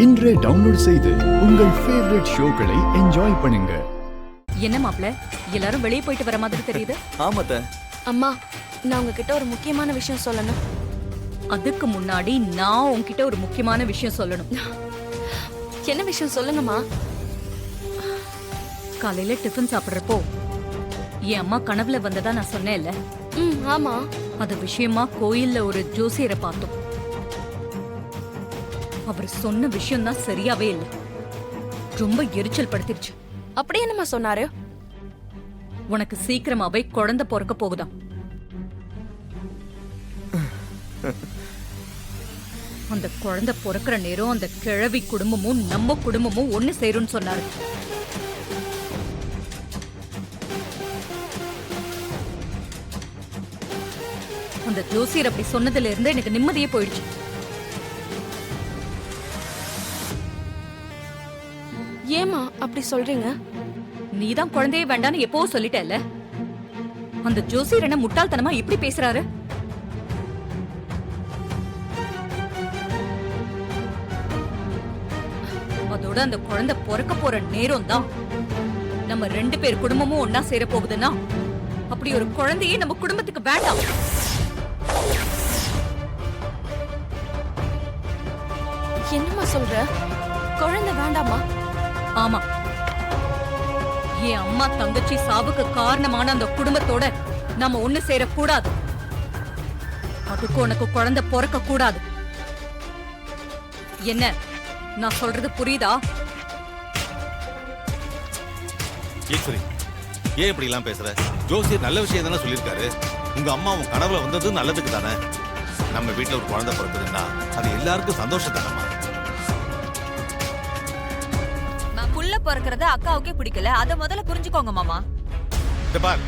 இன்றே டவுன்லோட் செய்து உங்கள் ஃபேவரட் ஷோக்களை என்ஜாய் பண்ணுங்க. என்ன மாப்ள, எல்லாரும் வெளியே போயிட்டு வர மாதிரி தெரியுது. ஆமாத்த. அம்மா, நான் உங்ககிட்ட ஒரு முக்கியமான விஷயம் சொல்லணும். அதுக்கு முன்னாடி நான் உன்கிட்ட ஒரு முக்கியமான விஷயம் சொல்லணும். என்ன விஷயம் சொல்லுங்கம்மா. காலையில டிஃபன் சாப்பிடுறப்போ என் அம்மா கனவுல வந்ததா நான் சொன்னேன்ல. ஆமா. அது விஷயமா கோயில்ல ஒரு ஜோசியரை பார்த்தோம். அவர் சொன்ன விஷயம் தான் சரியாவே இல்லை. ரொம்ப எரிச்சல் படுத்திருச்சு. அப்படி என்னம்மா சொன்னாரு? உனக்கு சீக்கிரமாவே குழந்தை பிறக்க போகுதாம். அந்த குழந்தை பிறக்கிற நேரம் அந்த கிழவி குடும்பமும் நம்ம குடும்பமும் ஒண்ணு சேரும்னு சொன்னாரு. அந்த ஜோசியர் அப்படி சொன்னதுல இருந்து எனக்கு நிம்மதியே போயிடுச்சு. ஏமா அப்படி சொல்றீங்க? நீதான் குழந்தையே வேண்டான்னு எப்போ சொல்லிட்டல. அந்த ஜோசியர் என்ன முட்டாள்தனமா இப்படி பேசுறாரு? அதோட அந்த குழந்தை பிறக்க போற நேரம் தான் நம்ம 2 பேர் குடும்பமும் ஒன்னா சேர போகுதுன்னா அப்படி ஒரு குழந்தையே நம்ம குடும்பத்துக்கு வேண்டாம். என்னம்மா சொல்ற? குழந்தை வேண்டாமா? ஆமா, என் அம்மா தங்கச்சி சாவுக்கு காரணமான அந்த குடும்பத்தோட நாம ஒண்ணு சேரக்கூடாது. அதுக்கு உனக்கு குழந்தை பிறக்க கூடாது. என்ன நான் சொல்றது புரியுதா? ஈஸ்வரி, ஏன் இப்படி எல்லாம் பேசுற? ஜோசியர் நல்ல விஷயம் தானே சொல்லியிருக்காரு. உங்க அம்மா உன் கனவுல வந்தது நல்லதுக்கு தானே. நம்ம வீட்டுல ஒரு குழந்தை பிறக்குதுன்னா அது எல்லாருக்கும் சந்தோஷம் தானம்மா. புள்ள பிறக்கிறது அக்காவுக்கே பிடிக்கல. அத முதல்ல புரிஞ்சுக்கோங்க மாமா. இந்த பார்,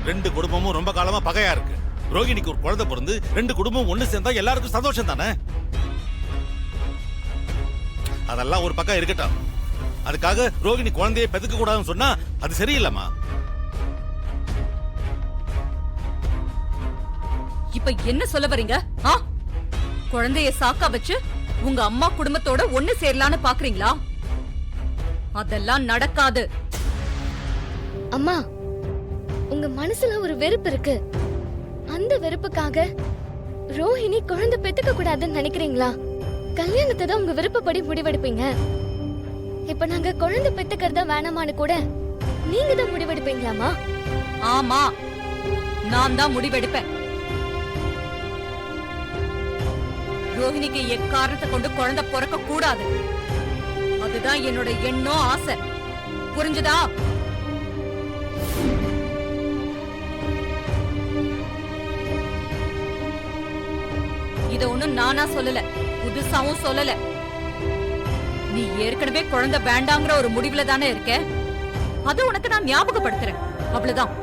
2 குடும்பமும் ரொம்ப காலமா பகையா இருக்கு. ரோகிணிக்கு ஒரு குழந்தை பிறந்து 2 குடும்பம் ஒண்ணு சேர்ந்தா எல்லாருக்கும் சந்தோஷம் தானே. அதெல்லாம் ஒரு பக்கம் இருக்கட்டும். அதுக்காக ரோகிணி குழந்தையை பெதுக்க கூடாதுன்னு சொன்னா அது சரியில்லம்மா. இப்ப என்ன சொல்ல வரீங்க? குழந்தைய சாக்கா வச்சு உங்க அம்மா குடும்பத்தோட ஒண்ணு சேரலான்னு பாக்குறீங்களா? அதெல்லாம் நடக்காது. அம்மா, உங்க மனசுல ஒரு வெறுப்பு இருக்கு. அந்த வெறுப்புக்காக ரோஹிணி குழந்தை பெத்துக்க கூடாதுன்னு நினைக்கிறீங்களா? கல்யாணத்தை தான் உங்க விருப்பப்படி முடிவெடுப்பீங்க. இப்ப நாங்க குழந்தை பெத்துக்கிறதா வேணாமான்னு கூட நீங்க தான் முடிவெடுப்பீங்களாமா? ஆமா, நான் தான் முடிவெடுப்பேன். ரோஹிணிக்கு எக்காரணத்தை கொண்டு குழந்தை பிறக்க கூடாது. அதுதான் என்னோட எண்ணம், ஆசை. புரிஞ்சுதா? இத ஒண்ணும் நானா சொல்லல, புதுசாவும் சொல்லல. நீ ஏற்கனவே குழந்தை வேண்டாங்கிற ஒரு முடிவுல தானே இருக்க. அது உனக்கு நான் ஞாபகப்படுத்துறேன், அவ்வளவுதான்.